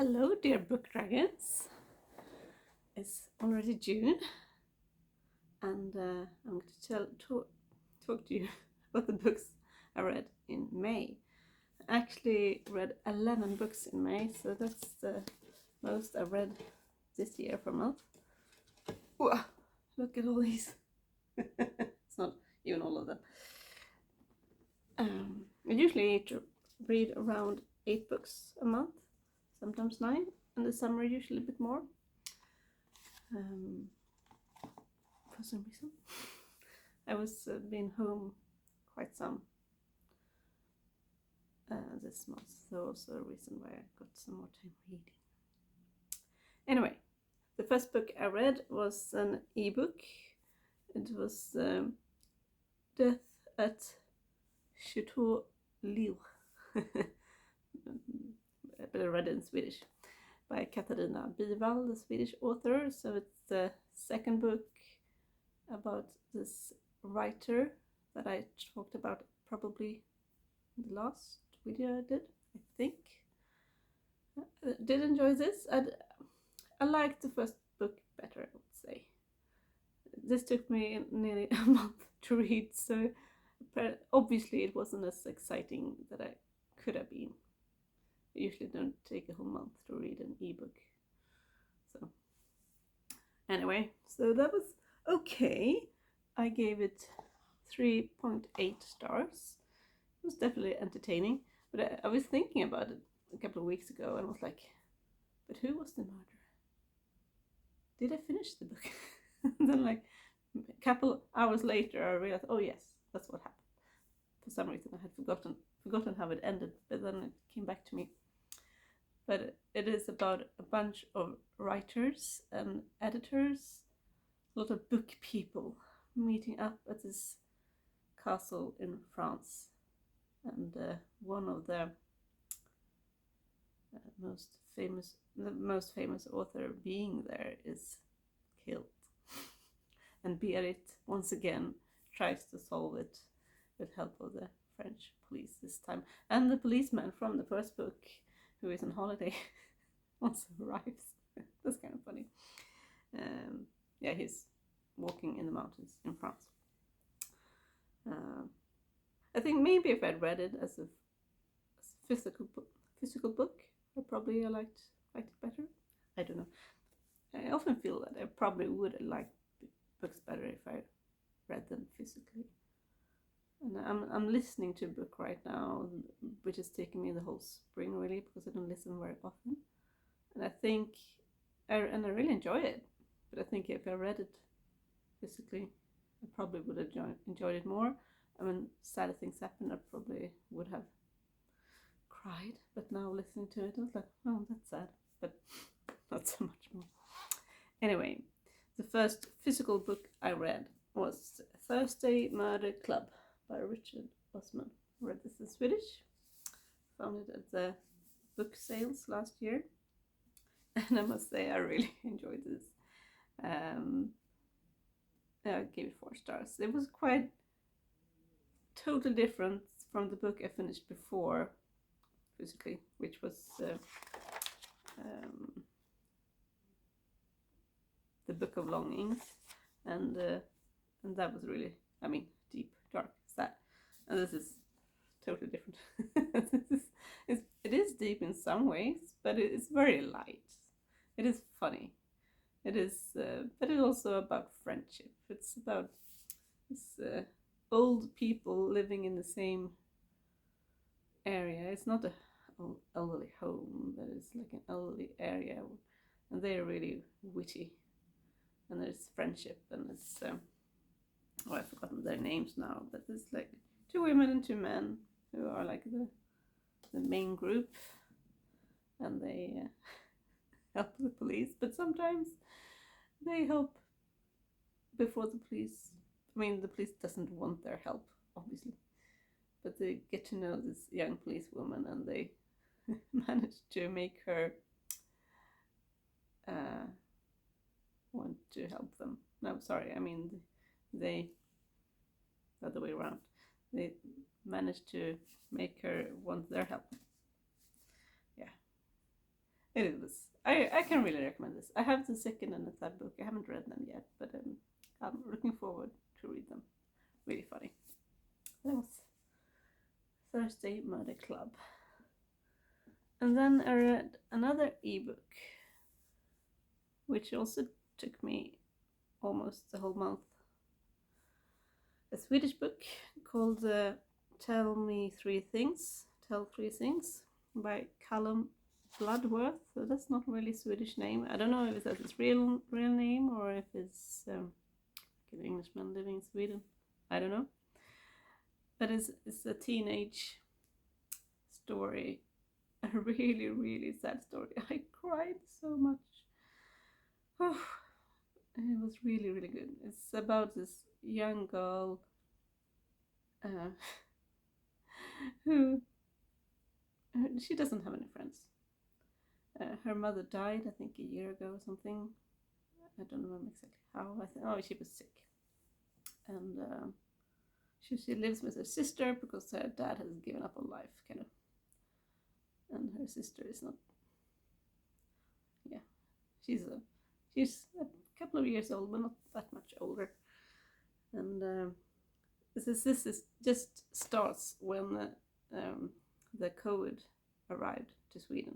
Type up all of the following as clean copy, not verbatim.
Hello, dear book dragons. It's already June, and I'm going to talk to you about the books I read in May. I actually read 11 books in May, so that's the most I read this year per month. Whoa, look at all these. It's not even all of them. I usually read around 8 books a month, sometimes 9, and the summer usually a bit more. For some reason. I was being home quite some this month, so also a reason why I got some more time reading. Anyway, the first book I read was an ebook. It was Death at Chateau Lille, but I read it in Swedish, by Katarina Bivall, the Swedish author. So it's the second book about this writer that I talked about probably in the last video I did, I think. I did enjoy this. I liked the first book better, I would say. This took me nearly a month to read, so obviously it wasn't as exciting that I could have been. I usually don't take a whole month to read an ebook. So anyway, so that was okay. I gave it 3.8 stars. It was definitely entertaining, but I was thinking about it a couple of weeks ago and was like, but who was the murderer? Did I finish the book? And then like a couple hours later I realized, oh yes, that's what happened. For some reason I had forgotten how it ended, but then it came back to me. But it is about a bunch of writers and editors, a lot of book people meeting up at this castle in France. And one of the most famous author being there is killed. And Berit once again tries to solve it with help of the French police this time. And the policeman from the first book, who is on holiday, also arrives. That's kind of funny. Yeah, he's walking in the mountains in France. I think maybe if I'd read it as a physical book, I probably liked it better. I don't know. I often feel that I probably would like books better if I read them physically. And I'm listening to a book right now, which is taking me the whole spring really, because I don't listen very often. And I think, I really enjoy it. But I think if I read it physically, I probably would have enjoyed it more. I mean, sadder things happened, I probably would have cried. But now listening to it, I was like, oh, that's sad. But not so much more. Anyway, the first physical book I read was Thursday Murder Club by Richard Osman. I read this in Swedish. Found it at the book sales last year. And I must say I really enjoyed this. I gave it 4 stars. It was quite totally different from the book I finished before physically, which was The Book of Longings, and that was really, I mean, deep, dark, sad. And this is totally different. It is deep in some ways, but it's very light. It is funny. It is, but it's also about friendship. It's about this old people living in the same area. It's not a elderly home, but it's like an elderly area, and they're really witty. And there's friendship, and it's I've forgotten their names now, but it's like 2 women and 2 men who are like the main group, and they help the police, but sometimes they help before the police. I mean, the police doesn't want their help, obviously, but they get to know this young police woman, and they manage to make her want to help them. No, sorry, I mean they the other way around. They managed to make her want their help. Yeah. It was. I can really recommend this. I have the second and the third book. I haven't read them yet, but I'm looking forward to read them. Really funny. That was Thursday Murder Club. And then I read another ebook, which also took me almost the whole month. A Swedish book called Tell Three Things by Callum Bloodworth. So that's not really a Swedish name. I don't know if that's his real name or if it's an Englishman living in Sweden. I don't know. But it's a teenage story. A really, really sad story. I cried so much. Oh, it was really, really good. It's about this young girl who she doesn't have any friends. Her mother died, I think, a year ago or something. I don't remember exactly how. She was sick, and she lives with her sister because her dad has given up on life, kind of. And her sister is not. Yeah, she's a couple of years old, but not that much older. And this is just starts when the COVID arrived to Sweden.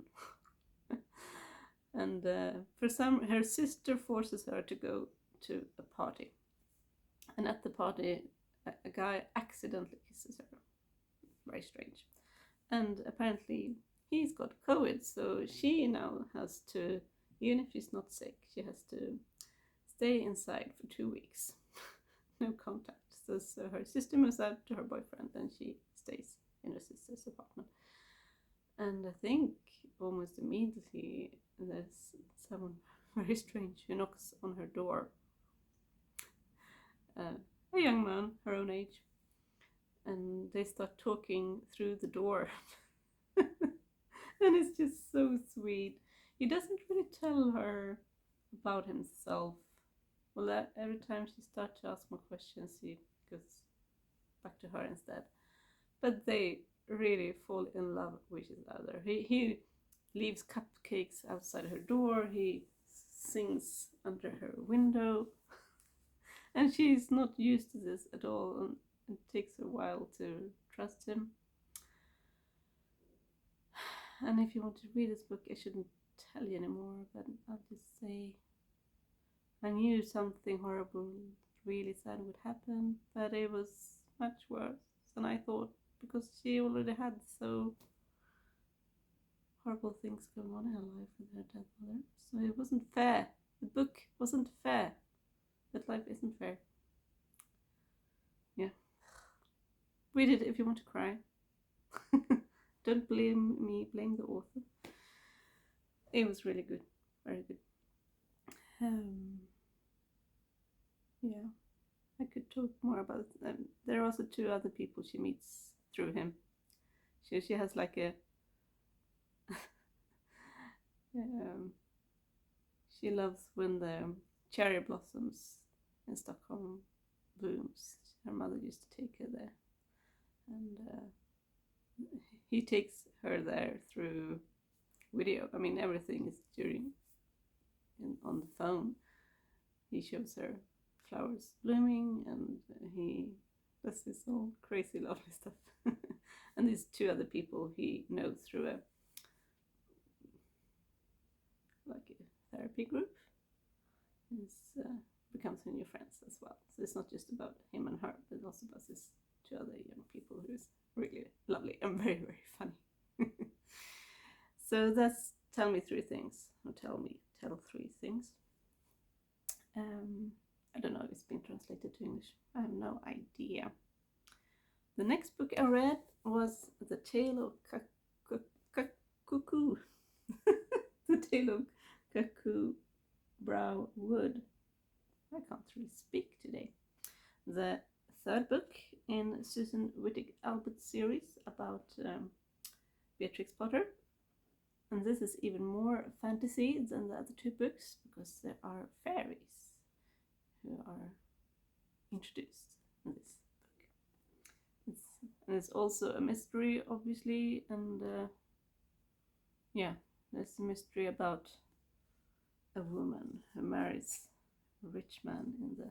And her sister forces her to go to a party. And at the party, a guy accidentally kisses her. Very strange. And apparently he's got COVID, so she now has to, even if she's not sick, she has to stay inside for 2 weeks. No contact. So her sister moves out to her boyfriend and she stays in her sister's apartment. And I think almost immediately there's someone very strange who knocks on her door. A young man, her own age. And they start talking through the door. And it's just so sweet. He doesn't really tell her about himself. Well, every time she starts to ask more questions, he goes back to her instead. But they really fall in love with each other. He leaves cupcakes outside her door. He sings under her window. And she's not used to this at all. And it takes a while to trust him. And if you want to read this book, I shouldn't tell you anymore, but I'll just say I knew something horrible, really sad would happen, but it was much worse than I thought because she already had so horrible things going on in her life with her dead mother. So it wasn't fair. The book wasn't fair. But life isn't fair. Yeah. Read it if you want to cry. Don't blame me, blame the author. It was really good. Very good. Yeah. I could talk more about them. There are also 2 other people she meets through him. She has like a she loves when the cherry blossoms in Stockholm blooms. Her mother used to take her there, and he takes her there through video. I mean, everything is on the phone. He shows her flowers blooming, and he does this all crazy lovely stuff. And these 2 other people he knows through a therapy group. Becomes her new friends as well. So it's not just about him and her, but also about these 2 other young people who's really lovely and very, very funny. So that's Tell 3 Things, or Tell 3 Things. I don't know if it's been translated to English. I have no idea. The next book I read was The Tale of Cuckoo. The Tale of Cuckoo Brow Wood. I can't really speak today. The 3rd book in Susan Wittig Albert's series about Beatrix Potter. And this is even more fantasy than the other 2 books because there are fairies who are introduced in this book. It's also a mystery, obviously, and yeah, There's a mystery about a woman who marries a rich man in the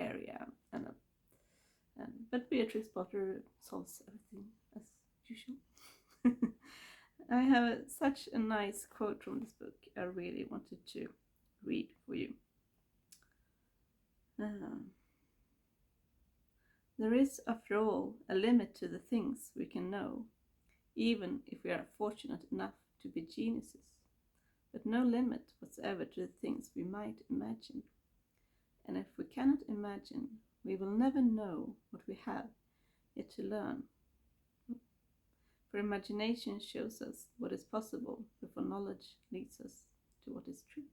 area, but Beatrice Potter solves everything as usual. I have such a nice quote from this book I really wanted to read for you. There is, after all, a limit to the things we can know, even if we are fortunate enough to be geniuses, but no limit whatsoever to the things we might imagine. And if we cannot imagine, we will never know what we have yet to learn. For imagination shows us what is possible before knowledge leads us to what is true.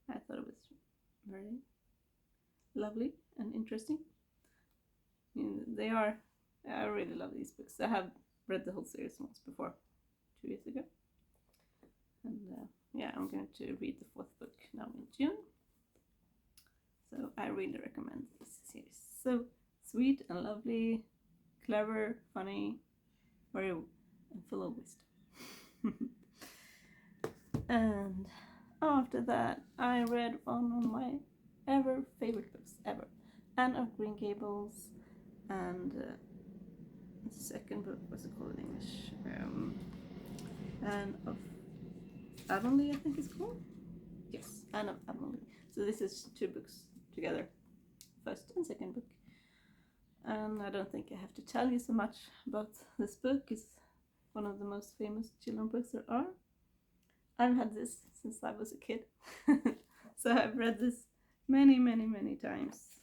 I thought it was very lovely and interesting. I really love these books. I have read the whole series once before, 2 years ago. And I'm going to read the 4th book now in June. So I really recommend this series. So sweet and lovely, clever, funny, and full of wisdom. And after that, I read one of my favorite books ever, Anne of Green Gables, and the second book, what's it called in English? Anne of Avonlea, I think it's called. Yes, Anne of Avonlea. So this is 2 books together, first and second book. And I don't think I have to tell you so much about this book. It's one of the most famous children's books there are. I've had this since I was a kid. So I've read this many, many, many times.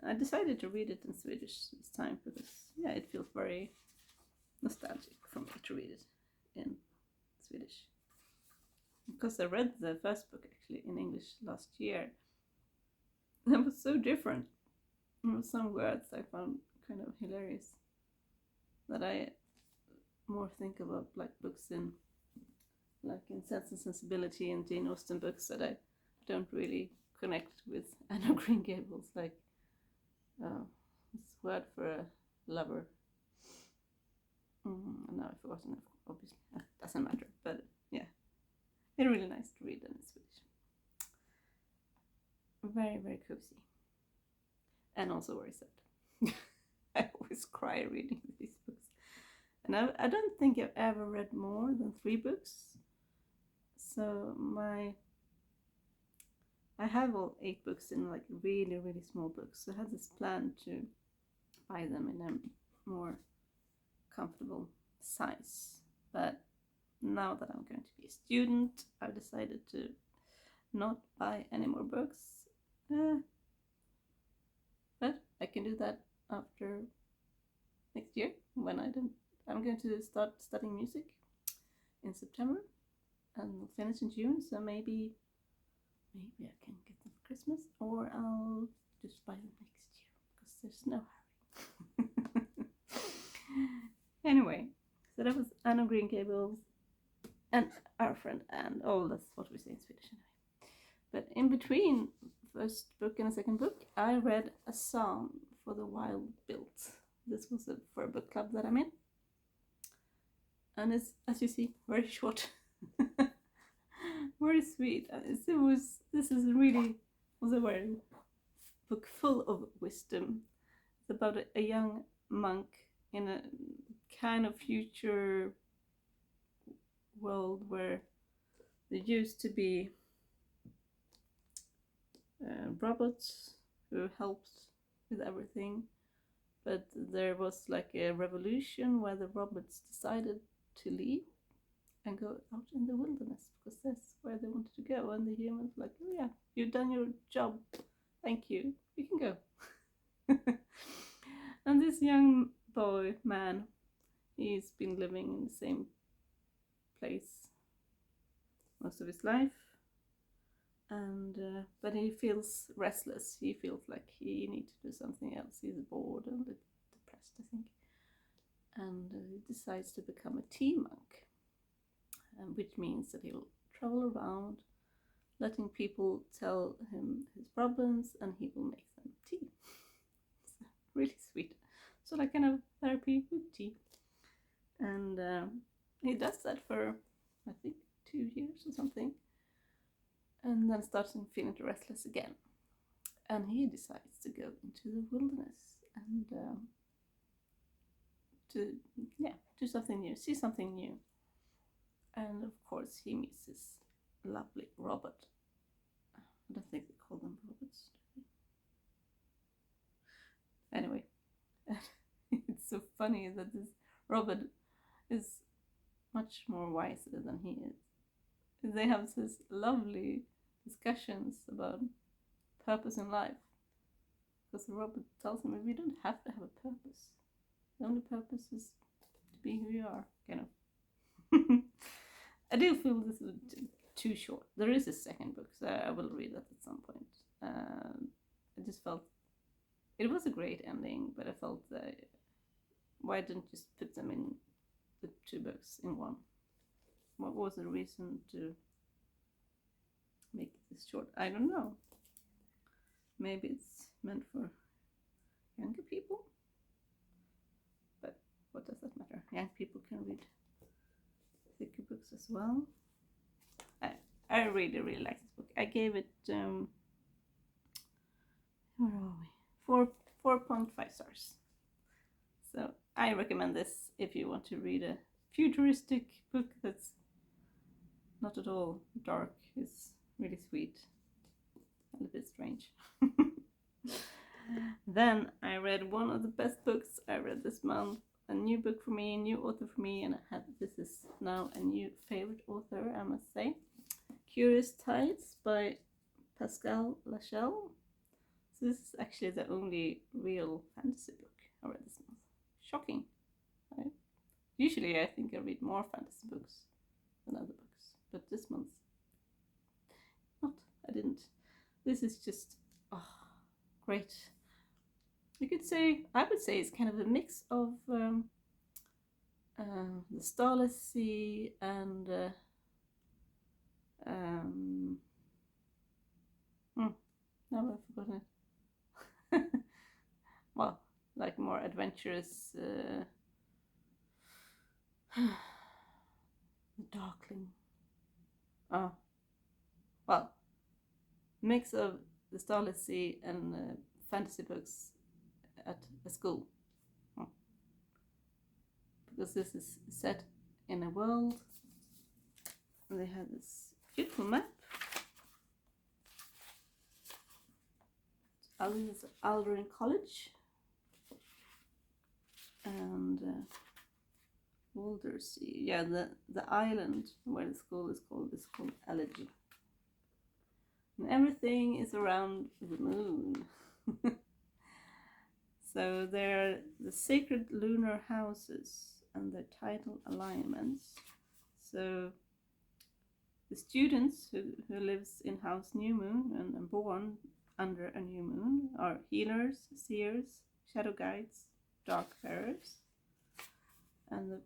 I decided to read it in Swedish this time because, it feels very nostalgic for me to read it in Swedish. Because I read the first book actually in English last year. It was so different. There were some words I found kind of hilarious that I more think about, like books in Sense and Sensibility and Jane Austen books that I don't really connect with Anne of Green Gables, like this word for a lover. Now I've forgotten it, obviously. Doesn't matter, but it's really nice to read in Swedish. Very, very cozy. And also very sad. I always cry reading these books. And I don't think I've ever read more than 3 books. So I have all 8 books in like really, really small books. So I had this plan to buy them in a more comfortable size. But now that I'm going to be a student, I've decided to not buy any more books. But I can do that after next year when I'm going to start studying music in September and we'll finish in June, so maybe I can get them for Christmas, or I'll just buy them next year because there's no hurry. Anyway, so that was Anne of Green Gables and Our Friend Anne. Oh, that's what we say in Swedish anyway. But in between first book and the second book, I read A Psalm for the Wild Built. This was for a book club that I'm in. And it's, as you see, very short. Very sweet. This is really was a very book full of wisdom. It's about a young monk in a kind of future world where there used to be robots who helped with everything, but there was like a revolution where the robots decided to leave and go out in the wilderness because that's where they wanted to go, and the humans were like, oh yeah, you've done your job, thank you, you can go. And this young man, he's been living in the same place most of his life, and but he feels restless. He feels like he needs to do something else. He's bored and a bit depressed, I think, and he decides to become a tea monk, which means that he'll travel around letting people tell him his problems and he will make them tea. It's really sweet. So like kind of therapy with tea. And he does that for, I think, 2 years or something, and then starts feeling restless again. And he decides to go into the wilderness and to do something new, see something new. And of course, he meets this lovely Robert. I don't think they call them robots. Anyway, it's so funny that this Robert is much more wiser than he is. They have this lovely discussions about purpose in life, because Robert tells him we don't have to have a purpose. The only purpose is to be who you are, kind of. I do feel this is too short. There is a second book, so I will read that at some point. I just felt it was a great ending, but I felt why didn't you just put them in the two books in one? What was the reason to make this short? I don't know. Maybe it's meant for younger people, but what does that matter? Young people can read thicker books as well. I really like this book. I gave it where are we? 4.5 stars. So I recommend this if you want to read a futuristic book that's not at all dark. It's really sweet, a little bit strange. Then I read one of the best books I read this month. A new book for me, a new author for me, and this is now a new favorite author, I must say. Curious Tides by Pascal Lachelle. So this is actually the only real fantasy book I read this month. Shocking, right? Usually I think I read more fantasy books than other books, but this month, not. I didn't. This is just great. I would say it's kind of a mix of the Starless Sea and now I've forgotten it. Well, like more adventurous. The Darkling. Well, mix of the Starless Sea and fantasy books at a school. Because this is set in a world, and they have this beautiful map. Aldrin College and Waldersea. Yeah, the island where the school is called Elegy. And everything is around the moon. So they're the sacred lunar houses and their tidal alignments. So the students who lives in house new moon and born under a new moon are healers, seers, shadow guides, dark bearers. And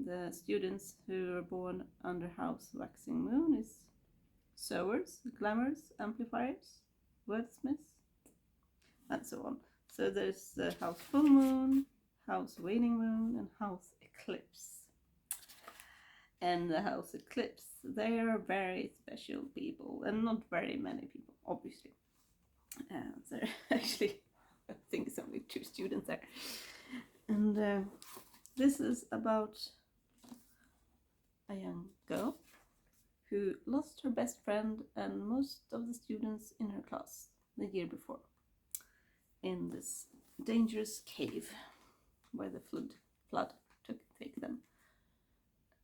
the students who are born under house waxing moon is sowers, glamours, amplifiers, wordsmiths, and so on. So there's the house full moon, house waning moon, and house eclipse. And the house eclipse, they are very special people, and not very many people, obviously. So actually, I think it's only 2 students there. And this is about a young girl who lost her best friend and most of the students in her class the year before in this dangerous cave where the flood take them.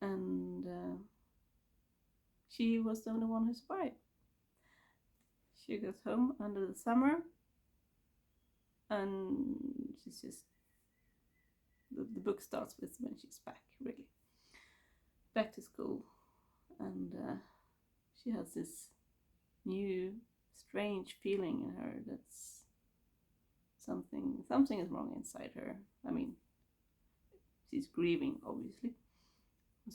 And she was the only one who survived. She goes home under the summer, and she's just the book starts with when she's back, really back to school, and she has this new strange feeling in her that's something is wrong inside her. I mean, she's grieving, obviously.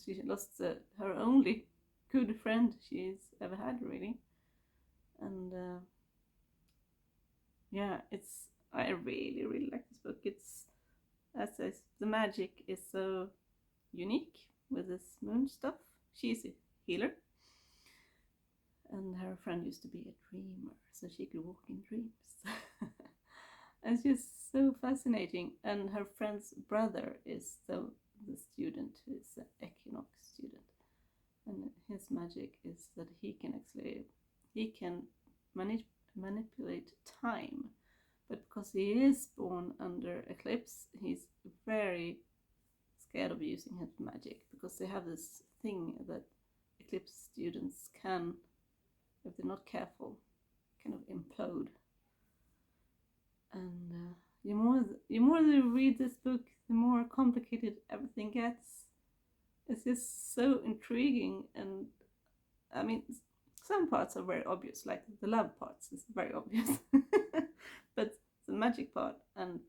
She lost her only good friend she's ever had, really. And I really like this book. It's, as I said, the magic is so unique with this moon stuff. She's a healer, and her friend used to be a dreamer, so she could walk in dreams. And she's so fascinating. And her friend's brother is the student who is an Equinox student, and his magic is that he can manipulate time, but because he is born under eclipse, he's very scared of using his magic, because they have this thing that eclipse students can, if they're not careful, kind of implode. And the more you read this book, the more complicated everything gets. It's just so intriguing, and I mean, some parts are very obvious, like the love parts is very obvious, but the magic part and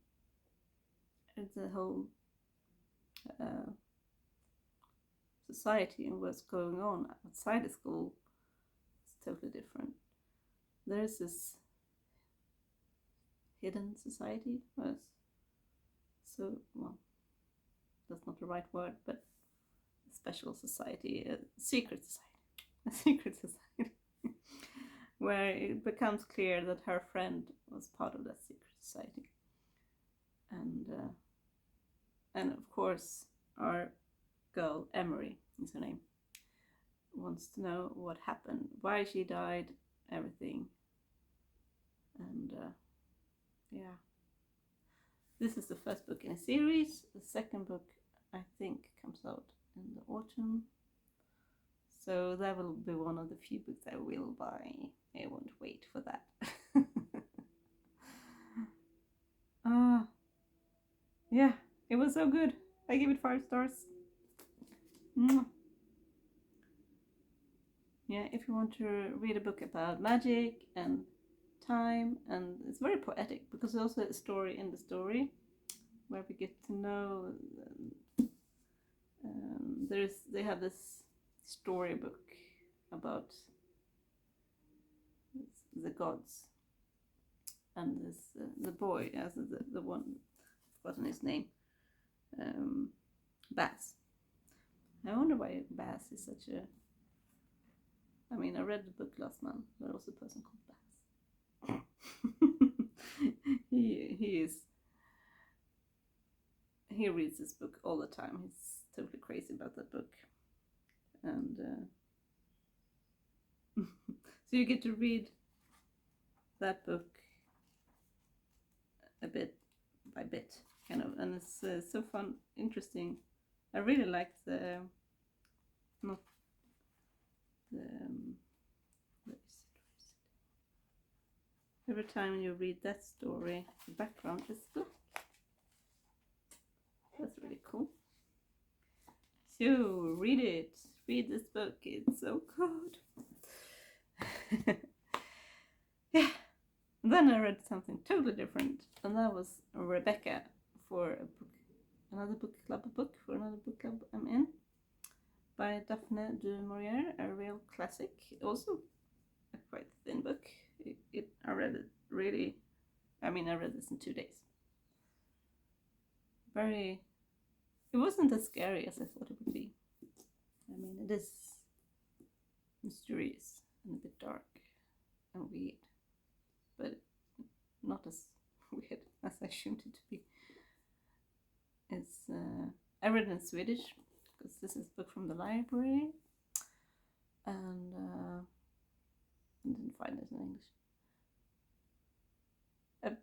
the whole society and what's going on outside the school is totally different. There's this hidden society, that's not the right word, but a special society, a secret society, where it becomes clear that her friend was part of that secret society. And of course, our girl, Emery is her name, wants to know what happened, why she died, everything. And yeah, this is the first book in a series. The second book, I think, comes out in the autumn, so that will be one of the few books I will buy. I won't wait for that. Yeah, it was so good. I give it 5 stars. Yeah, if you want to read a book about magic and time, and it's very poetic, because there's also a story in the story where we get to know they have this storybook about the gods, and this the boy, as the one, I've forgotten his name, Baz. I wonder why Baz is such a, I mean, I read the book last month. There was a person called Baz. He reads this book all the time. He's totally crazy about that book. And so you get to read that book a bit by bit, kind of, and it's so fun, interesting. I really like every time you read that story, the background is black. That's really cool. So read this book, it's so good. Yeah, and then I read something totally different, and that was Rebecca, for another book club I'm in, by Daphne du Maurier, a real classic, also a quite thin book. I read it really, I read this in 2 days. It wasn't as scary as I thought it would be. I mean, it is mysterious and a bit dark and weird, but not as weird as I assumed it to be. I read it in Swedish, because this is a book from the library, and I didn't find it in English.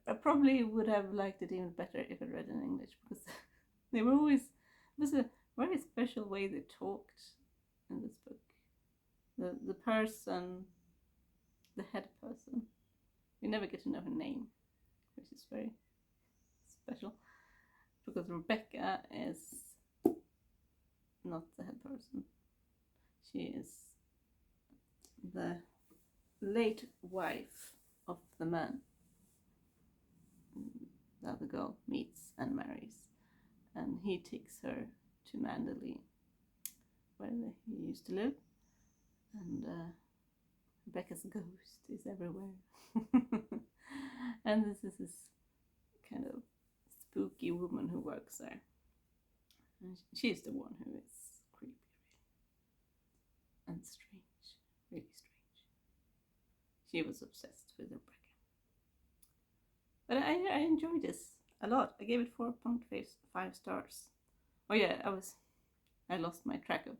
I probably would have liked it even better if I read it in English, because it was a very special way they talked in this book. The person, the head person, you never get to know her name, which is very special, because Rebecca is not the head person. She is the late wife of the man the other girl meets and marries, and he takes her to Manderley, where he used to live, and Rebecca's ghost is everywhere. And this is this kind of spooky woman who works there, And she's the one who is creepy, really. And strange. Really strange. She was obsessed with Rebecca. But I enjoyed this a lot. I gave it 4.5 stars. Oh yeah, I lost my track of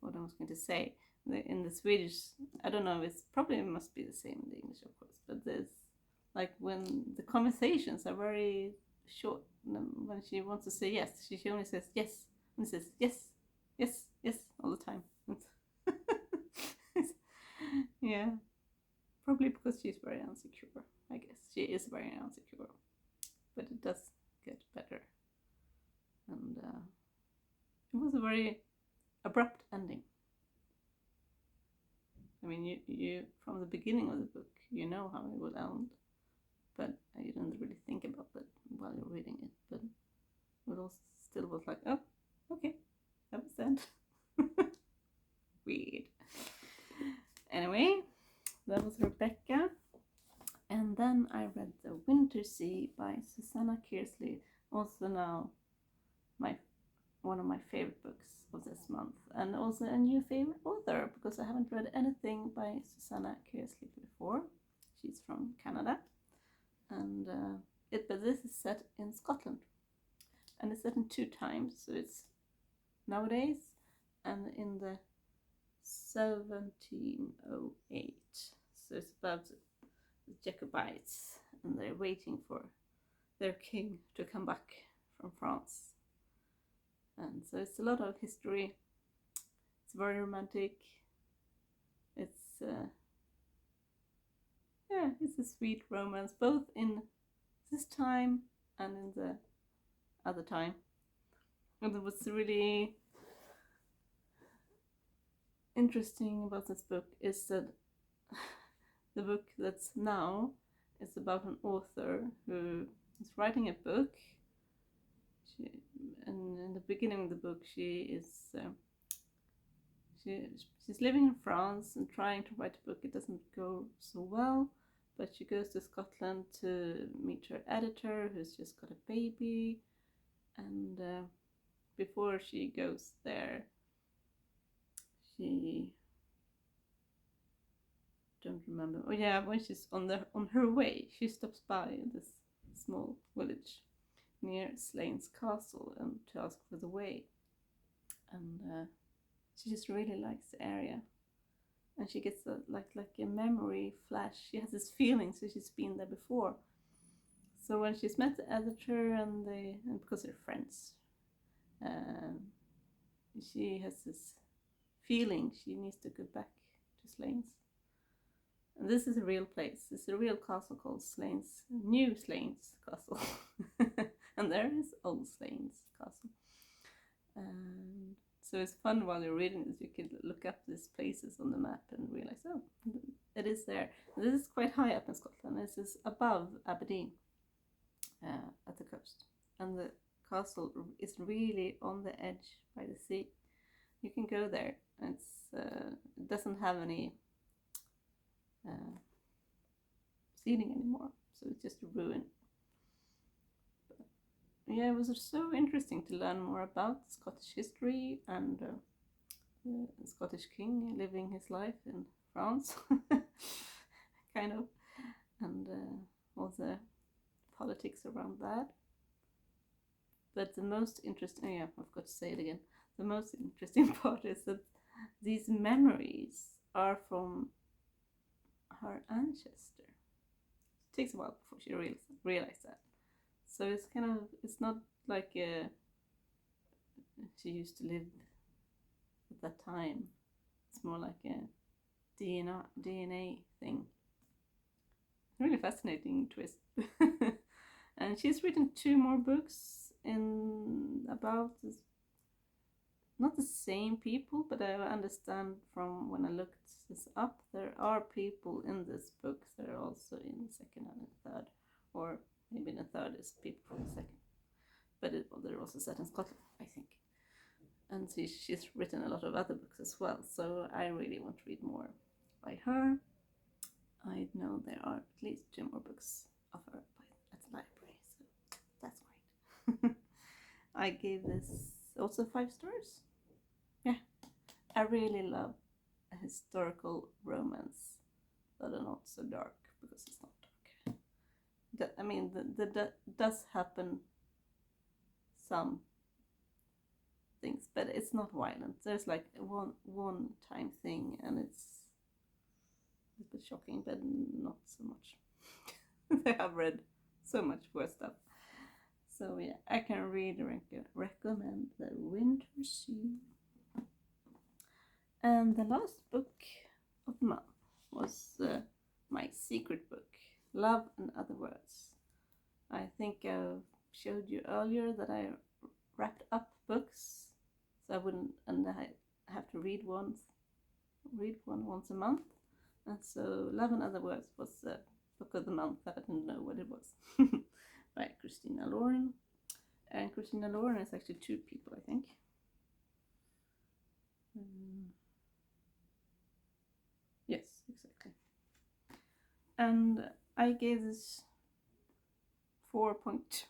what I was going to say. In the Swedish, I don't know, it's probably must be the same in the English, of course, but there's like when the conversations are very short, when she wants to say yes, she only says yes, and says yes, yes, yes, all the time. Yeah, probably because she's very insecure, I guess. She is very insecure, but it does get better. And it was a very abrupt ending. I mean, you from the beginning of the book, you know how it will end, but you didn't really think about that while you're reading it. But it also still was like, oh, okay, that was the end. Weird. Anyway, that was Rebecca. And then I read The Winter Sea by Susanna Kearsley, also now one of my favorite books of this month, and also a new favorite author because I haven't read anything by Susanna Kearsley before. She's from Canada, and but this is set in Scotland, and it's set in 2 times, so it's nowadays and in the 1708. So it's about the Jacobites, and they're waiting for their king to come back from France. And so it's a lot of history. It's very romantic. It's it's a sweet romance, both in this time and in the other time. And what's really interesting about this book is that the book that's now is about an author who is writing a book. And in the beginning of the book, she's living in France and trying to write a book. It doesn't go so well, but she goes to Scotland to meet her editor, who's just got a baby. And before she goes there, she don't remember. Oh yeah, when she's on her way, she stops by this small village near Slains Castle and to ask for the way. And she just really likes the area, and she gets like a memory flash. She has this feeling, so she's been there before. So when she's met the editor and because they're friends, she has this feeling she needs to go back to Slains. And this is a real place. It's a real castle called Slains, New Slains Castle. And there is Old Slains Castle. And so it's fun while you're reading this. You can look up these places on the map and realize, oh, it is there. This is quite high up in Scotland. This is above Aberdeen, at the coast. And the castle is really on the edge by the sea. You can go there. It doesn't have any ceiling anymore, so it's just a ruin. But, yeah, it was so interesting to learn more about Scottish history and the Scottish king living his life in France, kind of, and all the politics around that. But the most interesting, I've got to say it again, the most interesting part is that these memories are from her ancestor. It takes a while before she realized that. So it's not like she used to live at that time. It's more like a DNA thing. Really fascinating twist. And she's written 2 more books about this, not the same people, but I understand from when I looked this up, there are people in this book that are also in the second and the third, or maybe in the third is people from the second. But they're also set in Scotland, I think. And she's written a lot of other books as well, so I really want to read more by her. I know there are at least 2 more books of her at the library, so that's great. I gave this, also 5 stars. Yeah, I really love a historical romance that are not so dark, because it's not dark. I mean, the does happen some things, but it's not violent. There's like one time thing, and it's a bit shocking, but not so much. I have read so much worse stuff. So yeah, I can really recommend The Winter Sea. And the last book of the month was my secret book, Love and Other Words. I think I showed you earlier that I wrapped up books, so I wouldn't, and I have to read one once a month. And so Love and Other Words was the book of the month that I didn't know what it was, by Christina Lauren. And Christina Lauren is actually 2 people, I think. Yes, exactly. And I gave this 4.2